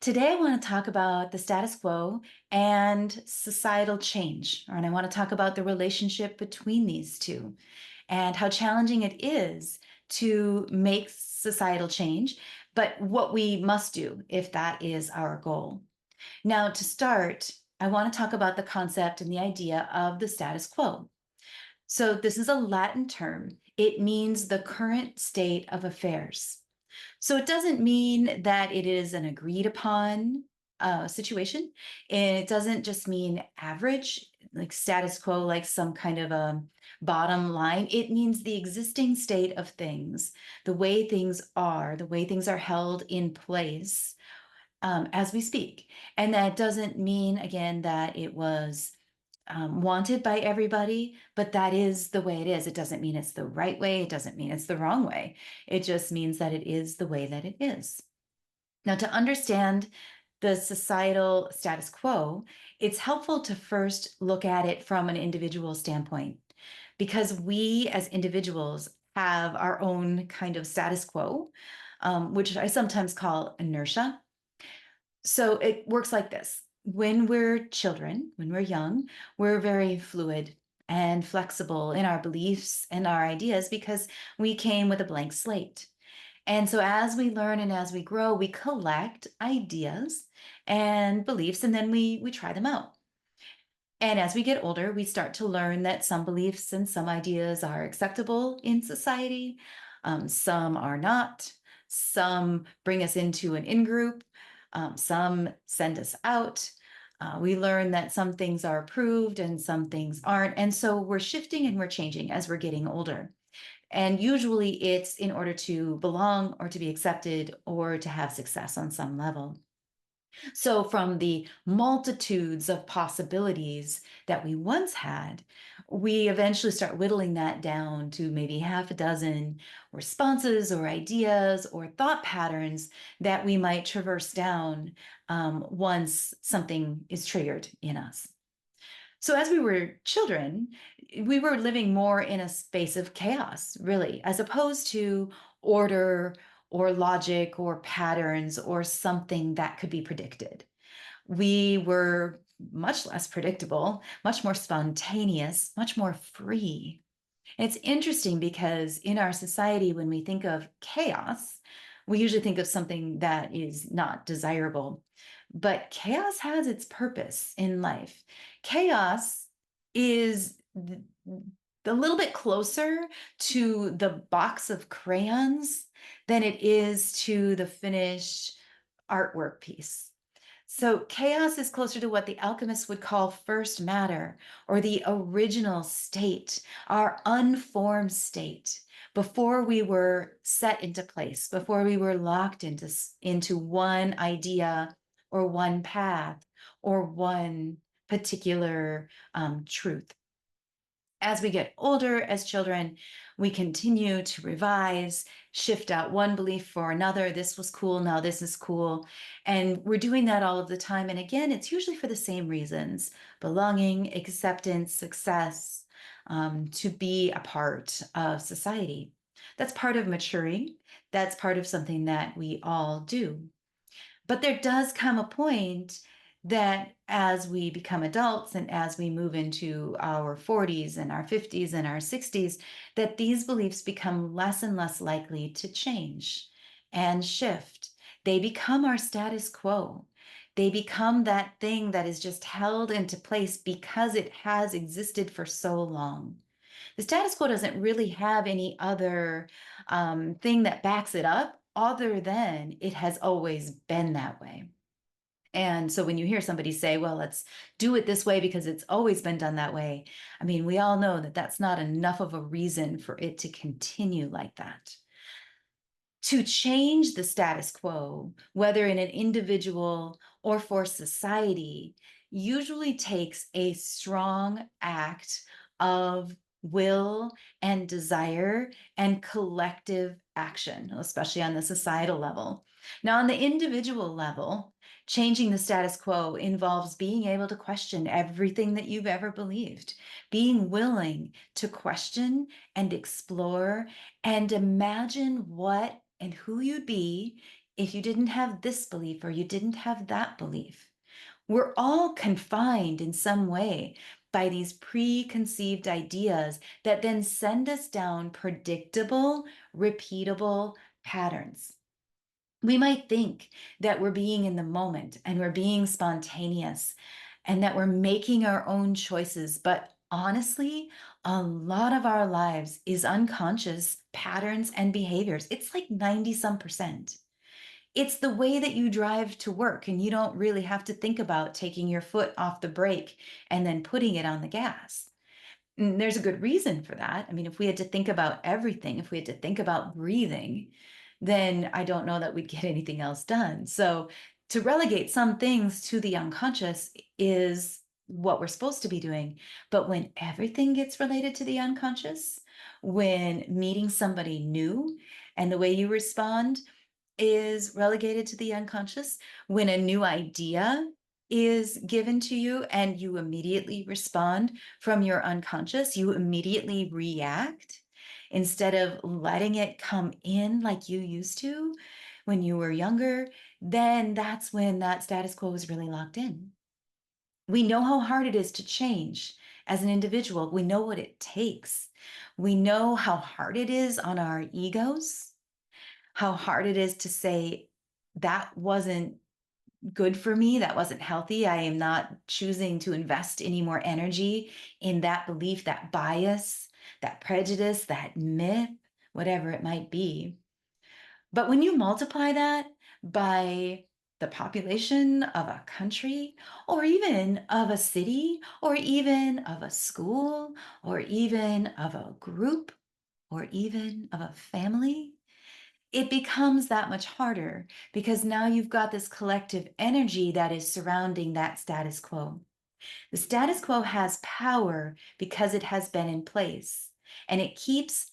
Today, I want to talk about the status quo and societal change. And I want to talk about the relationship between these two and how challenging it is to make societal change, but what we must do if that is our goal. Now, to start, I want to talk about the concept and the idea of the status quo. So, this is a Latin term, it means the current state of affairs. So it doesn't mean that it is an agreed upon situation. It doesn't just mean average, like status quo, like some kind of a bottom line. It means the existing state of things, the way things are, the way things are held in place as we speak. And that doesn't mean, again, that it was wanted by everybody, but that is the way it is. It doesn't mean it's the right way. It doesn't mean it's the wrong way. It just means that it is the way that it is. Now, to understand the societal status quo, it's helpful to first look at it from an individual standpoint because we as individuals have our own kind of status quo, which I sometimes call inertia. So it works like this. When we're children, when we're young, we're very fluid and flexible in our beliefs and our ideas because we came with a blank slate. And so as we learn and as we grow, we collect ideas and beliefs and then we try them out. And as we get older, we start to learn that some beliefs and some ideas are acceptable in society, some are not. Some bring us into an in group, some send us out. We learn that some things are approved and some things aren't. And so we're shifting and we're changing as we're getting older. And usually it's in order to belong or to be accepted or to have success on some level. So, from the multitudes of possibilities that we once had, we eventually start whittling that down to maybe half a dozen responses or ideas or thought patterns that we might traverse down once something is triggered in us. So, as we were children, we were living more in a space of chaos, really, as opposed to order or logic or patterns or something that could be predicted. We were much less predictable, much more spontaneous, much more free. It's interesting because in our society, when we think of chaos, we usually think of something that is not desirable. But chaos has its purpose in life. Chaos is a little bit closer to the box of crayons than it is to the finished artwork piece. So chaos is closer to what the alchemists would call first matter or the original state, our unformed state, before we were set into place, before we were locked into one idea or one path or one particular truth. As we get older as children, we continue to revise, shift out one belief for another. This was cool. Now this is cool. And we're doing that all of the time. And again, it's usually for the same reasons: belonging, acceptance, success, to be a part of society. That's part of maturing. That's part of something that we all do. But there does come a point that as we become adults and as we move into our 40s and our 50s and our 60s, that these beliefs become less and less likely to change and shift. They become our status quo. They become that thing that is just held into place because it has existed for so long. The status quo doesn't really have any other thing that backs it up other than it has always been that way. And so when you hear somebody say, well, let's do it this way because it's always been done that way, I mean, we all know that that's not enough of a reason for it to continue like that. To change the status quo, whether in an individual or for society, usually takes a strong act of will and desire and collective action, especially on the societal level. Now, on the individual level, changing the status quo involves being able to question everything that you've ever believed, being willing to question and explore and imagine what and who you'd be if you didn't have this belief or you didn't have that belief. We're all confined in some way by these preconceived ideas that then send us down predictable, repeatable patterns. We might think that we're being in the moment and we're being spontaneous and that we're making our own choices. But honestly, a lot of our lives is unconscious patterns and behaviors. It's like 90 some percent. It's the way that you drive to work, and you don't really have to think about taking your foot off the brake and then putting it on the gas. And there's a good reason for that. I mean, if we had to think about everything, if we had to think about breathing, then I don't know that we'd get anything else done. So to relegate some things to the unconscious is what we're supposed to be doing. But when everything gets related to the unconscious, when meeting somebody new and the way you respond is relegated to the unconscious, when a new idea is given to you and you immediately respond from your unconscious, you immediately react instead of letting it come in like you used to when you were younger, then that's when that status quo is really locked in. We know how hard it is to change as an individual. We know what it takes. We know how hard it is on our egos, how hard it is to say, that wasn't good for me, that wasn't healthy. I am not choosing to invest any more energy in that belief, that bias, that prejudice, that myth, whatever it might be. But when you multiply that by the population of a country, or even of a city, or even of a school, or even of a group, or even of a family, it becomes that much harder because now you've got this collective energy that is surrounding that status quo. The status quo has power because it has been in place, and it keeps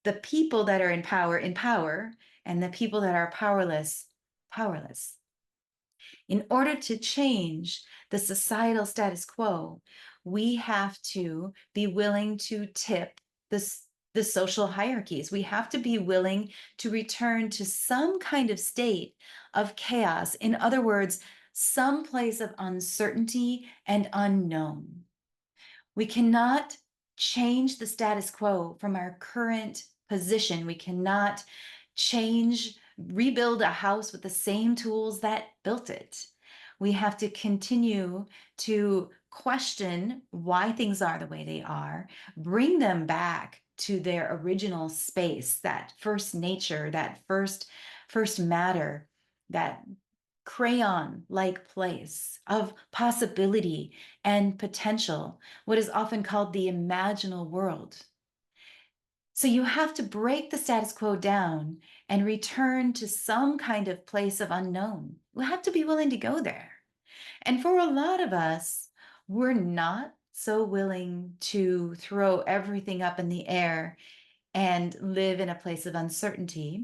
the people that are in power, and the people that are powerless, powerless. In order to change the societal status quo, we have to be willing to tip the social hierarchies. We have to be willing to return to some kind of state of chaos. In other words, some place of uncertainty and unknown. We cannot change the status quo from our current position. We cannot rebuild a house with the same tools that built it. We have to continue to question why things are the way they are, bring them back to their original space, that first nature, that first matter, that crayon-like place of possibility and potential, what is often called the imaginal world. So you have to break the status quo down and return to some kind of place of unknown. We have to be willing to go there. And for a lot of us, we're not so willing to throw everything up in the air and live in a place of uncertainty.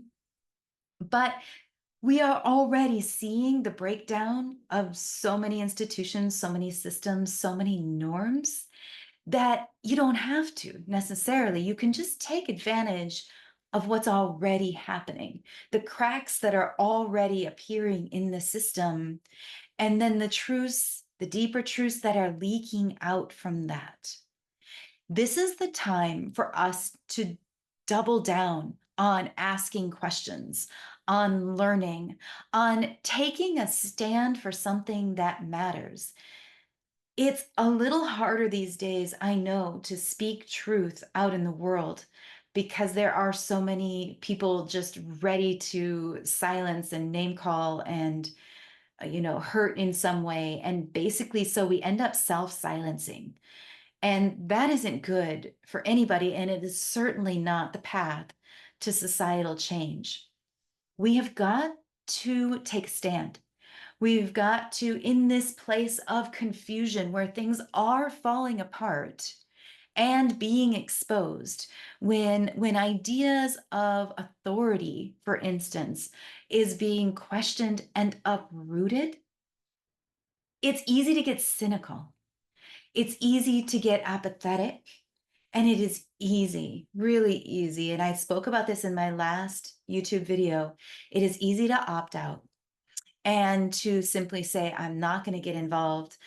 But we are already seeing the breakdown of so many institutions, so many systems, so many norms that you don't have to necessarily. You can just take advantage of what's already happening, the cracks that are already appearing in the system, and then the truths, the deeper truths that are leaking out from that. This is the time for us to double down on asking questions, on learning, on taking a stand for something that matters. It's a little harder these days, I know, to speak truth out in the world because there are so many people just ready to silence and name call and hurt in some way, and basically so we end up self-silencing. And that isn't good for anybody, and it is certainly not the path to societal change. We have got to take a stand. We've got to, in this place of confusion where things are falling apart and being exposed, when ideas of authority, for instance, is being questioned and uprooted, it's easy to get cynical. It's easy to get apathetic And it is easy, really easy. And I spoke about this in my last YouTube video. It is easy to opt out and to simply say, I'm not going to get involved.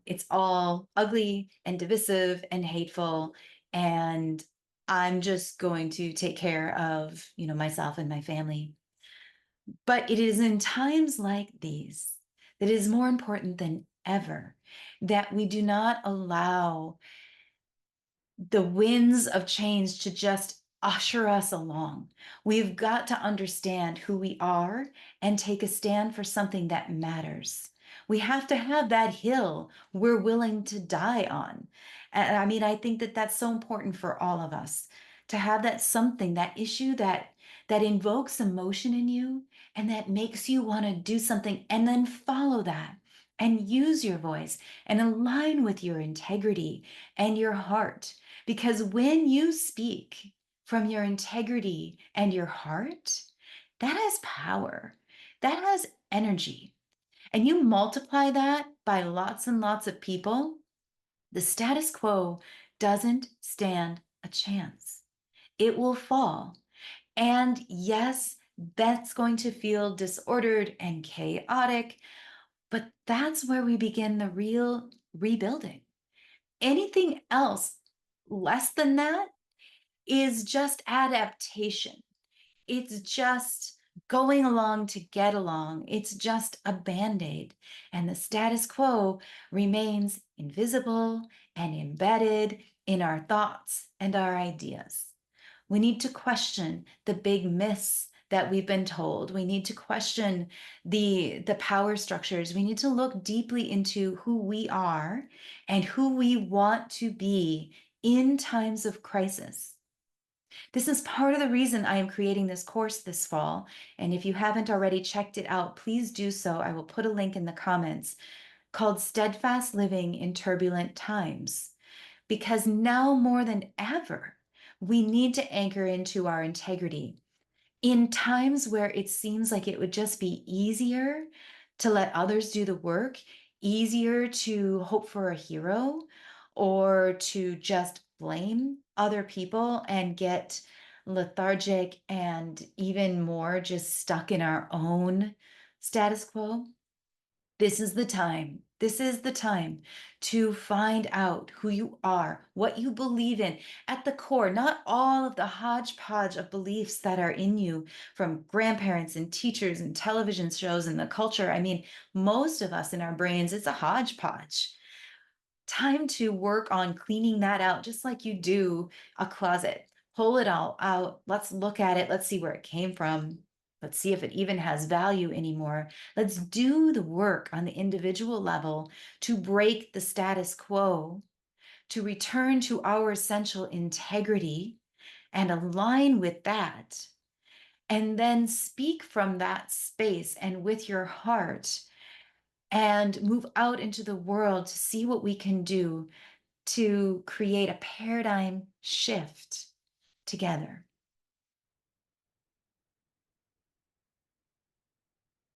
It's all ugly and divisive and hateful. And I'm just going to take care of, myself and my family. But it is in times like these that it is more important than ever that we do not allow the winds of change to just usher us along. We've got to understand who we are and take a stand for something that matters. We have to have that hill we're willing to die on. And I mean, I think that that's so important for all of us to have that something, that issue that invokes emotion in you and that makes you want to do something and then follow that and use your voice and align with your integrity and your heart, because when you speak from your integrity and your heart, that has power, that has energy. And you multiply that by lots and lots of people, the status quo doesn't stand a chance. It will fall. And yes, that's going to feel disordered and chaotic, but that's where we begin the real rebuilding. Anything else less than that is just adaptation. It's just going along to get along. It's just a band aid. And the status quo remains invisible and embedded in our thoughts and our ideas. We need to question the big myths that we've been told. We need to question the power structures. We need to look deeply into who we are and who we want to be in times of crisis. This is part of the reason I am creating this course this fall. And if you haven't already checked it out, please do so. I will put a link in the comments, called Steadfast Living in Turbulent Times. Because now more than ever, we need to anchor into our integrity in times where it seems like it would just be easier to let others do the work, easier to hope for a hero, or to just blame other people and get lethargic and even more just stuck in our own status quo. This is the time. This is the time to find out who you are, what you believe in at the core, not all of the hodgepodge of beliefs that are in you from grandparents and teachers and television shows and the culture. I mean, most of us in our brains, it's a hodgepodge. Time to work on cleaning that out, just like you do a closet. Pull it all out. Let's look at it. Let's see where it came from. Let's see if it even has value anymore. Let's do the work on the individual level to break the status quo, to return to our essential integrity and align with that. And then speak from that space and with your heart and move out into the world to see what we can do to create a paradigm shift together.